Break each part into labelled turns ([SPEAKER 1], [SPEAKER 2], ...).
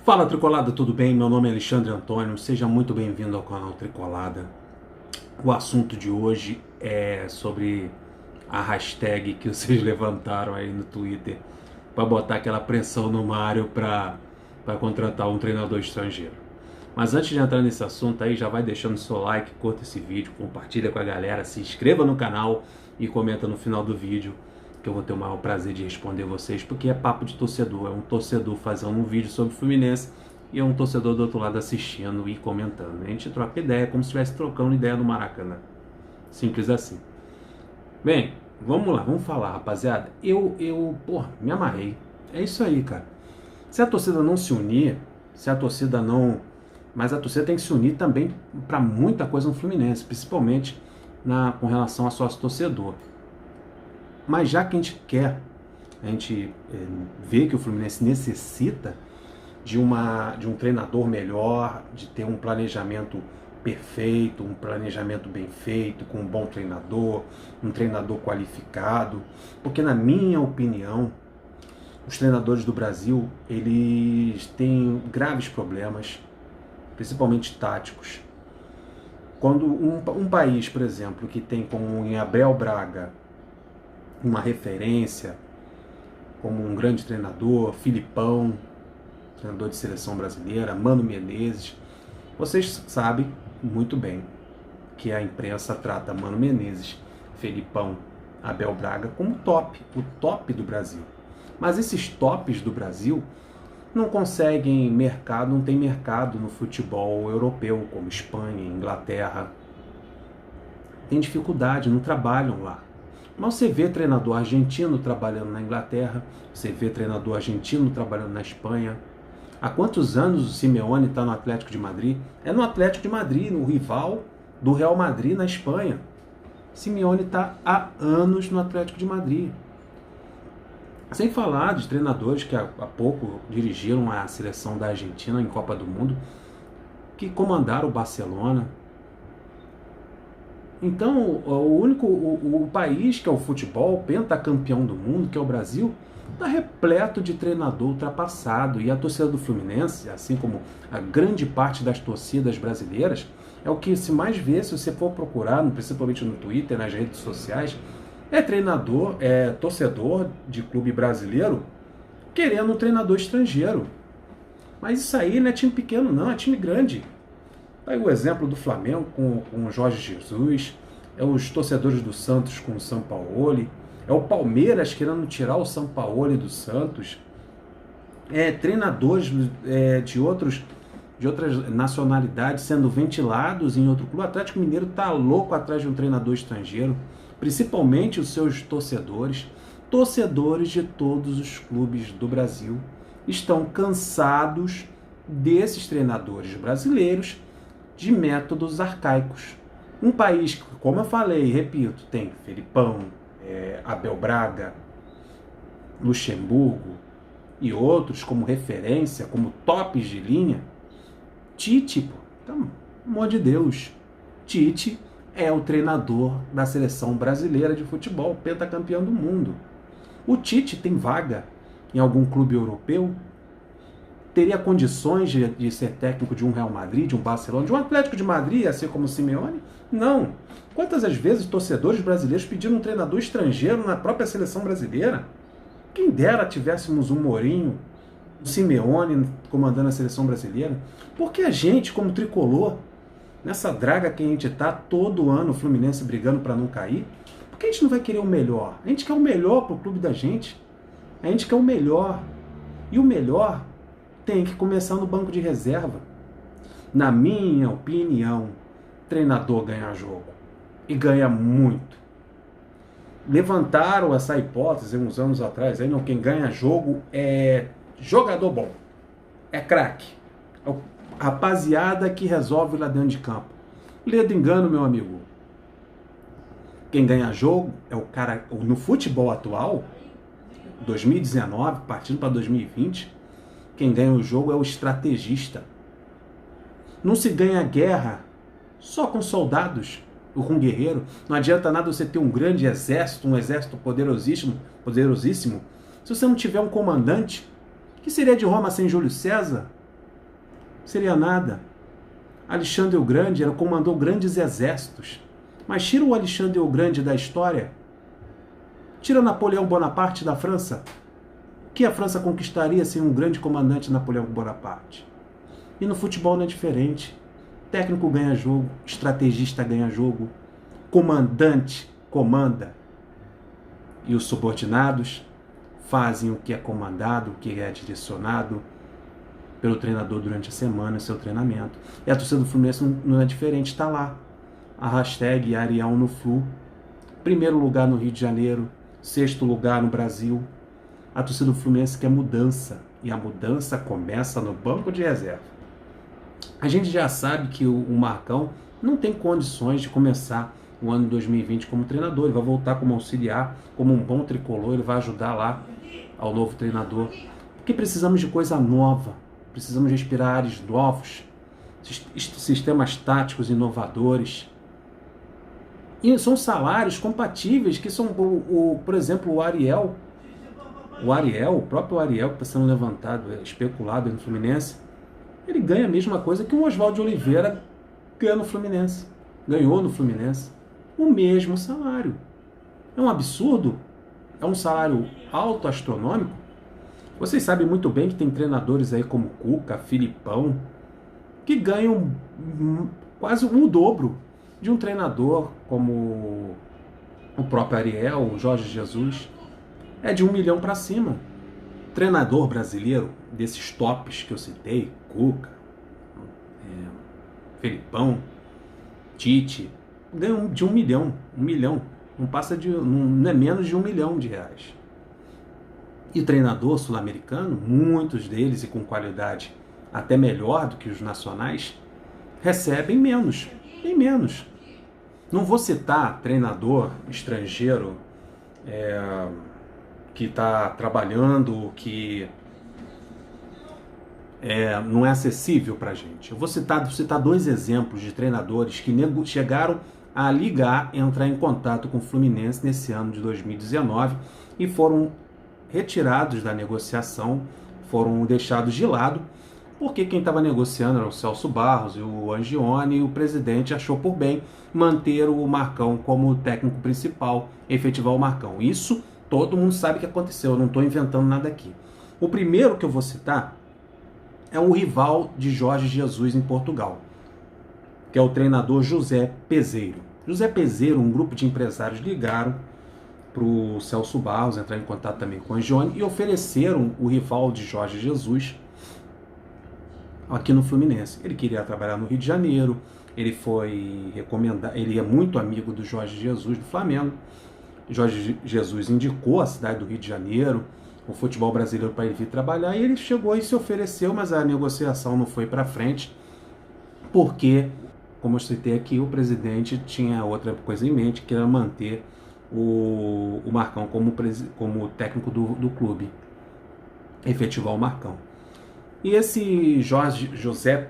[SPEAKER 1] Fala Tricolada, tudo bem? Meu nome é Alexandre Antônio, seja muito bem-vindo ao canal Tricolada. O assunto de hoje é sobre a hashtag que vocês levantaram aí no Twitter para botar aquela pressão no Mário para contratar um treinador estrangeiro. Mas antes de entrar nesse assunto aí, já vai deixando seu like, curta esse vídeo, compartilha com a galera, se inscreva no canal e comenta no final do vídeo, que eu vou ter o maior prazer de responder vocês, porque é papo de torcedor, é um torcedor fazendo um vídeo sobre o Fluminense e é um torcedor do outro lado assistindo e comentando. A gente troca ideia como se estivesse trocando ideia no Maracanã. Simples assim. Bem, vamos lá, vamos falar, rapaziada. Me amarrei. É isso aí, cara. Se a torcida não se unir, se a torcida não... Mas a torcida tem que se unir também para muita coisa no Fluminense, principalmente com relação a sócio-torcedor. Mas já que a gente vê que o Fluminense necessita de um treinador melhor, de ter um planejamento perfeito, um planejamento bem feito, com um bom treinador, um treinador qualificado, porque na minha opinião, os treinadores do Brasil, eles têm graves problemas, principalmente táticos. Quando um país, por exemplo, que tem como em Abel Braga uma referência, como um grande treinador, Filipão, treinador de seleção brasileira, Mano Menezes, vocês sabem muito bem que a imprensa trata Mano Menezes, Felipão, Abel Braga como o top do Brasil. Mas esses tops do Brasil não conseguem mercado, não tem mercado no futebol europeu, como Espanha, Inglaterra. Tem dificuldade, não trabalham lá. Mas você vê treinador argentino trabalhando na Inglaterra, você vê treinador argentino trabalhando na Espanha. Há quantos anos o Simeone está no Atlético de Madrid? É no Atlético de Madrid, no rival do Real Madrid na Espanha. Simeone está há anos no Atlético de Madrid. Sem falar de treinadores que há pouco dirigiram a seleção da Argentina em Copa do Mundo, que comandaram o Barcelona. Então, o país que é o futebol, pentacampeão do mundo, que é o Brasil, está repleto de treinador ultrapassado. E a torcida do Fluminense, assim como a grande parte das torcidas brasileiras, é o que se mais vê, se você for procurar, principalmente no Twitter, nas redes sociais, é torcedor de clube brasileiro querendo um treinador estrangeiro. Mas isso aí não é time pequeno não, é time grande. Aí o exemplo do Flamengo com o Jorge Jesus, é os torcedores do Santos com o Sampaoli, é o Palmeiras querendo tirar o Sampaoli do Santos, treinadores de outras nacionalidades sendo ventilados em outro clube. O Atlético Mineiro está louco atrás de um treinador estrangeiro, principalmente os seus torcedores de todos os clubes do Brasil, estão cansados desses treinadores brasileiros de métodos arcaicos. Um país que, como eu falei e repito, tem Felipão, Abel Braga, Luxemburgo e outros como referência, como tops de linha. Tite, pelo amor de Deus, Tite é o treinador da seleção brasileira de futebol, pentacampeão do mundo. O Tite tem vaga em algum clube europeu? Teria condições de ser técnico de um Real Madrid, de um Barcelona, de um Atlético de Madrid, assim como o Simeone? Não. Quantas as vezes torcedores brasileiros pediram um treinador estrangeiro na própria seleção brasileira? Quem dera tivéssemos um Mourinho, um Simeone comandando a seleção brasileira. Porque a gente, como tricolor, nessa draga que a gente está todo ano, o Fluminense brigando para não cair, por que a gente não vai querer o melhor? A gente quer o melhor para o clube da gente. A gente quer o melhor. E o melhor tem que começar no banco de reserva. Na minha opinião, treinador ganha jogo. E ganha muito. Levantaram essa hipótese uns anos atrás. Aí, não, quem ganha jogo é jogador bom. É craque. É o rapaziada que resolve lá dentro de campo. Lê do engano, meu amigo. Quem ganha jogo é o cara... No futebol atual, 2019, partindo para 2020... Quem ganha o jogo é o estrategista. Não se ganha guerra só com soldados ou com guerreiro. Não adianta nada você ter um grande exército, um exército poderosíssimo, se você não tiver um comandante. Que seria de Roma sem Júlio César? Seria nada. Alexandre o Grande comandou grandes exércitos. Mas tira o Alexandre o Grande da história. Tira Napoleão Bonaparte da França. O que a França conquistaria sem um grande comandante Napoleão Bonaparte? E no futebol não é diferente. Técnico ganha jogo, estrategista ganha jogo, comandante comanda. E os subordinados fazem o que é comandado, o que é direcionado pelo treinador durante a semana, seu treinamento. E a torcida do Fluminense não é diferente, está lá. A hashtag Ariel no Flu. Primeiro lugar no Rio de Janeiro, sexto lugar no Brasil. A torcida do Fluminense quer mudança. E a mudança começa no banco de reserva. A gente já sabe que o Marcão não tem condições de começar o ano de 2020 como treinador. Ele vai voltar como auxiliar, como um bom tricolor. Ele vai ajudar lá ao novo treinador. Porque precisamos de coisa nova. Precisamos respirar ares novos. Sistemas táticos inovadores. E são salários compatíveis que são, por exemplo, o Ariel. O próprio Ariel que está sendo levantado, especulado no Fluminense, ele ganha a mesma coisa que o Oswaldo de Oliveira ganha no Fluminense. Ganhou no Fluminense. O mesmo salário. É um absurdo? É um salário alto, astronômico? Vocês sabem muito bem que tem treinadores aí como Cuca, Filipão, que ganham quase o dobro de um treinador como o próprio Ariel, o Jorge Jesus. É de 1 milhão para cima. Treinador brasileiro, desses tops que eu citei, Cuca, Felipão, Tite, ganham de 1 milhão. 1 milhão. Não passa de. Não é menos de 1 milhão de reais. E treinador sul-americano, muitos deles e com qualidade até melhor do que os nacionais, recebem menos. Bem menos. Não vou citar treinador estrangeiro que está trabalhando, que não é acessível para a gente. Eu vou citar 2 exemplos de treinadores que chegaram a ligar, entrar em contato com o Fluminense nesse ano de 2019 e foram retirados da negociação, foram deixados de lado, porque quem estava negociando era o Celso Barros e o Angione, e o presidente achou por bem manter o Marcão como técnico principal, efetivar o Marcão. Isso todo mundo sabe que aconteceu, eu não estou inventando nada aqui. O primeiro que eu vou citar é o rival de Jorge Jesus em Portugal, que é o treinador José Peseiro. José Peseiro, um grupo de empresários ligaram para o Celso Barros, entrar em contato também com o Angione, e ofereceram o rival de Jorge Jesus aqui no Fluminense. Ele queria trabalhar no Rio de Janeiro, ele foi recomendado, ele é muito amigo do Jorge Jesus do Flamengo. Jorge Jesus indicou a cidade do Rio de Janeiro, o futebol brasileiro, para ele vir trabalhar, e ele chegou e se ofereceu, mas a negociação não foi para frente, porque, como eu citei aqui, o presidente tinha outra coisa em mente, que era manter o Marcão como técnico do clube, efetivar o Marcão. E esse José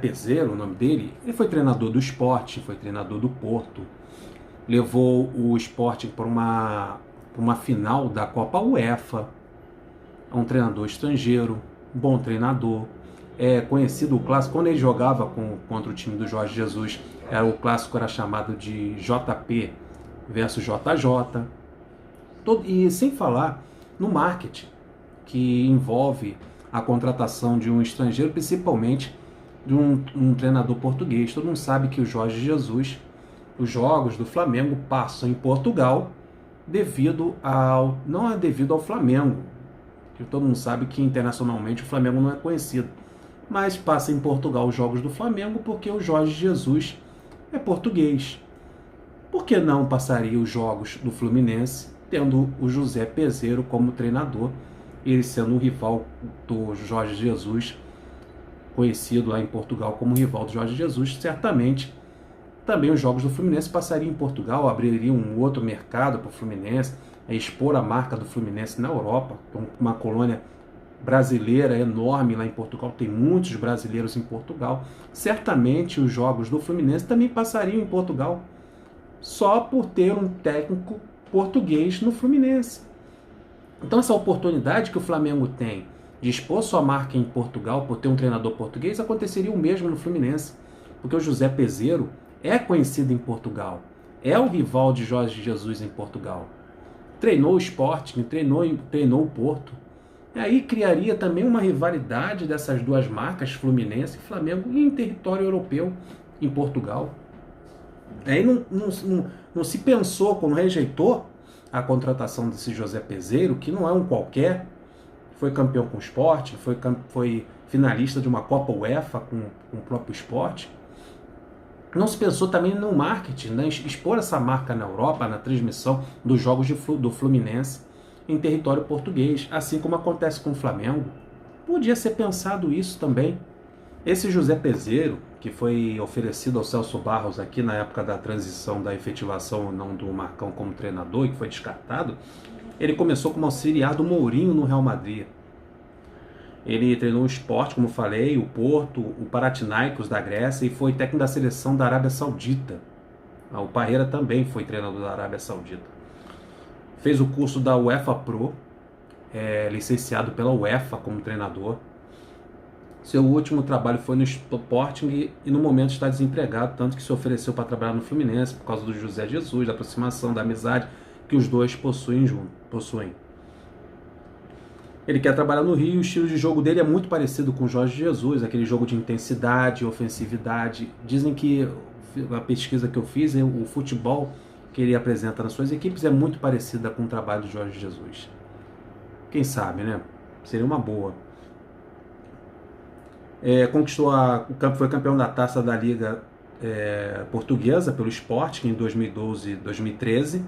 [SPEAKER 1] Peseiro, o nome dele, ele foi treinador do Sport, foi treinador do Porto, levou o Sport para uma final da Copa UEFA. É um treinador estrangeiro, bom treinador, é conhecido o clássico, quando ele jogava contra o time do Jorge Jesus, o clássico era chamado de JP versus JJ, e sem falar no marketing, que envolve a contratação de um estrangeiro, principalmente de um treinador português. Todo mundo sabe que o Jorge Jesus, os jogos do Flamengo passam em Portugal não é devido ao Flamengo, que todo mundo sabe que internacionalmente o Flamengo não é conhecido, mas passa em Portugal os jogos do Flamengo porque o Jorge Jesus é português. Por que não passaria os jogos do Fluminense tendo o José Peseiro como treinador, ele sendo um rival do Jorge Jesus, conhecido lá em Portugal como rival do Jorge Jesus? Certamente também os jogos do Fluminense passariam em Portugal, abririam um outro mercado para o Fluminense, expor a marca do Fluminense na Europa, uma colônia brasileira enorme lá em Portugal, tem muitos brasileiros em Portugal. Certamente os jogos do Fluminense também passariam em Portugal, só por ter um técnico português no Fluminense. Então essa oportunidade que o Flamengo tem de expor sua marca em Portugal por ter um treinador português, aconteceria o mesmo no Fluminense, porque o José Peseiro é conhecido em Portugal, é o rival de Jorge Jesus em Portugal. Treinou o Sporting, treinou o Porto. E aí criaria também uma rivalidade dessas duas marcas, Fluminense e Flamengo, em território europeu, em Portugal. Aí não se pensou, quando rejeitou a contratação desse José Peseiro, que não é um qualquer, foi campeão com o Sport, foi finalista de uma Copa UEFA com o próprio Sport. Não se pensou também no marketing, né? Expor essa marca na Europa, na transmissão dos jogos do Fluminense em território português, assim como acontece com o Flamengo. Podia ser pensado isso também. Esse José Peseiro, que foi oferecido ao Celso Barros aqui na época da transição da efetivação ou não do Marcão como treinador e que foi descartado, ele começou como auxiliar do Mourinho no Real Madrid. Ele treinou o Sport, como falei, o Porto, o Panathinaikos da Grécia e foi técnico da seleção da Arábia Saudita. O Parreira também foi treinador da Arábia Saudita. Fez o curso da UEFA Pro, licenciado pela UEFA como treinador. Seu último trabalho foi no Sporting e no momento está desempregado, tanto que se ofereceu para trabalhar no Fluminense por causa do José Jesus, da aproximação, da amizade que os dois possuem. Ele quer trabalhar no Rio, o estilo de jogo dele é muito parecido com o Jorge Jesus, aquele jogo de intensidade, ofensividade. Dizem que a pesquisa que eu fiz, o futebol que ele apresenta nas suas equipes é muito parecida com o trabalho do Jorge Jesus. Quem sabe, né? Seria uma boa. Foi campeão da Taça da Liga Portuguesa pelo Sporting em 2012 e 2013.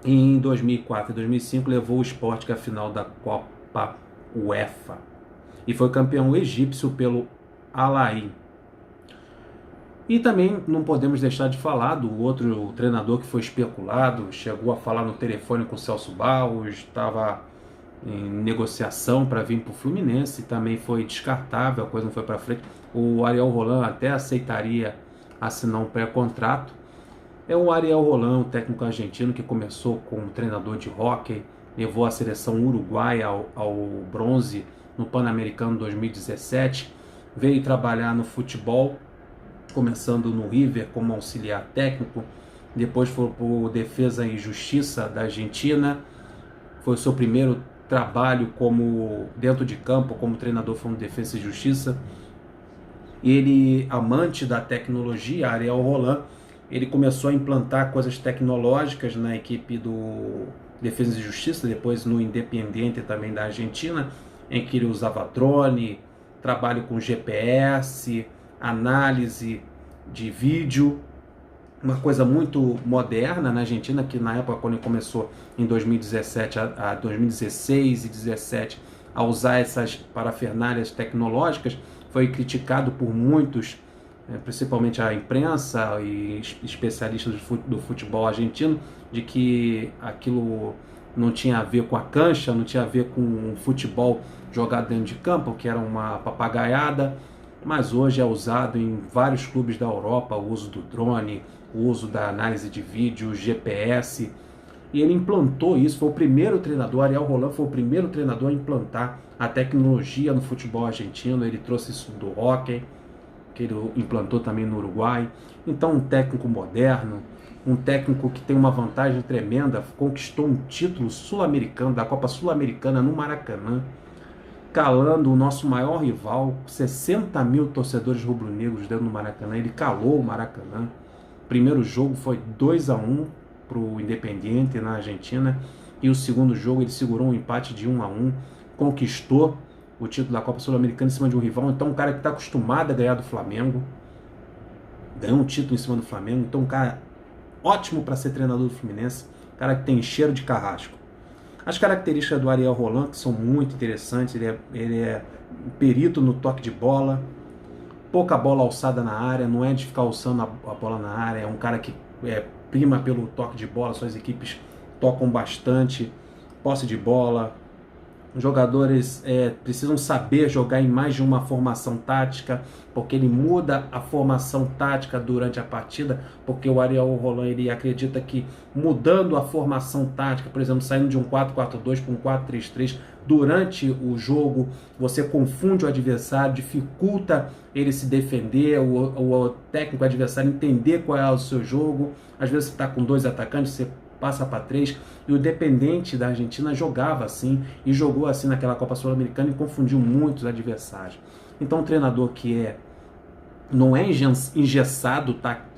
[SPEAKER 1] E em 2004 e 2005 levou o Sporting à final da Copa UEFA. E foi campeão egípcio pelo Al Ain. E também não podemos deixar de falar do outro treinador que foi especulado, chegou a falar no telefone com o Celso Barros, estava em negociação para vir para o Fluminense, também foi descartável, a coisa não foi para frente. O Ariel Roland até aceitaria assinar um pré-contrato. É o Ariel Roland, um técnico argentino que começou como treinador de hóquei, levou a seleção uruguaia ao bronze no Pan-Americano 2017, veio trabalhar no futebol, começando no River como auxiliar técnico, depois foi para o Defesa e Justiça da Argentina, foi o seu primeiro trabalho dentro de campo como treinador, foi no Defesa e Justiça. Ele, amante da tecnologia, Ariel Roland, ele começou a implantar coisas tecnológicas na equipe do Defesa e Justiça, depois no Independiente também da Argentina, em que ele usava drone, trabalho com GPS, análise de vídeo, uma coisa muito moderna na Argentina, que na época quando ele começou em 2017 a 2016 e 2017 a usar essas parafernálias tecnológicas, foi criticado por muitos, principalmente a imprensa e especialistas do futebol argentino, de que aquilo não tinha a ver com a cancha, não tinha a ver com o futebol jogado dentro de campo, que era uma papagaiada, mas hoje é usado em vários clubes da Europa, o uso do drone, o uso da análise de vídeo, GPS, e ele implantou isso, foi o primeiro treinador, Ariel Roland foi o primeiro treinador a implantar a tecnologia no futebol argentino, ele trouxe isso do hóquei, que ele implantou também no Uruguai. Então um técnico moderno, um técnico que tem uma vantagem tremenda, conquistou um título sul-americano, da Copa Sul-Americana no Maracanã, calando o nosso maior rival, 60 mil torcedores rubro-negros dentro do Maracanã, ele calou o Maracanã. O primeiro jogo foi 2-1 para o Independiente na Argentina, e o segundo jogo ele segurou um empate de 1-1, conquistou o título da Copa Sul-Americana em cima de um rival. Então um cara que está acostumado a ganhar do Flamengo, ganhou um título em cima do Flamengo, então um cara ótimo para ser treinador do Fluminense, cara que tem cheiro de carrasco. As características do Ariel Roland, que são muito interessantes, ele é perito no toque de bola, pouca bola alçada na área, não é de ficar alçando a bola na área, é um cara que prima pelo toque de bola, suas equipes tocam bastante, posse de bola, Os jogadores precisam saber jogar em mais de uma formação tática, porque ele muda a formação tática durante a partida, porque o Ariel Roland ele acredita que mudando a formação tática, por exemplo, saindo de um 4-4-2 para um 4-3-3, durante o jogo você confunde o adversário, dificulta ele se defender, o técnico adversário entender qual é o seu jogo. Às vezes você está com 2 atacantes, você passa para 3, e o Independente da Argentina jogava assim, e jogou assim naquela Copa Sul-Americana e confundiu muitos adversários. Então um treinador que não é engessado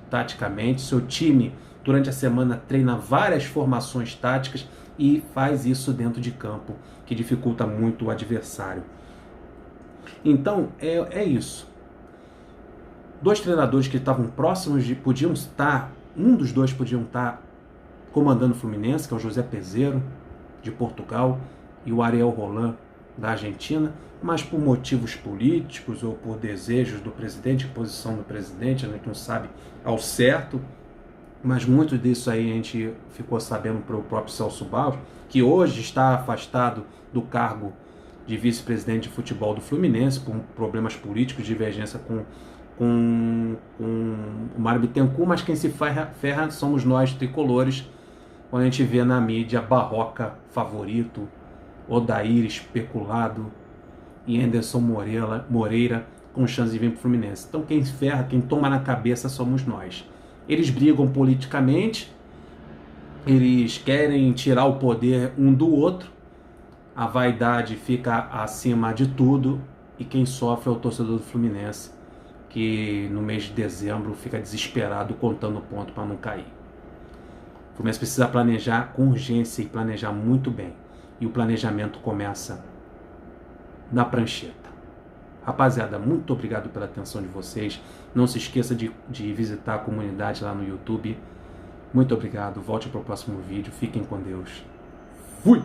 [SPEAKER 1] taticamente, seu time durante a semana treina várias formações táticas e faz isso dentro de campo, que dificulta muito o adversário. Então é isso. 2 treinadores que estavam próximos podiam estar, um dos 2 podiam estar comandando o Fluminense, que é o José Peseiro, de Portugal, e o Ariel Roland, da Argentina, mas por motivos políticos ou por desejos do presidente, posição do presidente, a gente não sabe ao certo, mas muito disso aí a gente ficou sabendo pelo próprio Celso Barros, que hoje está afastado do cargo de vice-presidente de futebol do Fluminense por problemas políticos, divergência com o Mário Bittencourt, mas quem se ferra somos nós tricolores, quando a gente vê na mídia Barroca favorito, Odair especulado e Anderson Moreira com chance de vir para o Fluminense. Então quem ferra, quem toma na cabeça somos nós. Eles brigam politicamente, eles querem tirar o poder um do outro, a vaidade fica acima de tudo e quem sofre é o torcedor do Fluminense, que no mês de dezembro fica desesperado contando ponto para não cair. O Fluminense precisa planejar com urgência e planejar muito bem. E o planejamento começa na prancheta. Rapaziada, muito obrigado pela atenção de vocês. Não se esqueça de visitar a comunidade lá no YouTube. Muito obrigado. Volte para o próximo vídeo. Fiquem com Deus. Fui!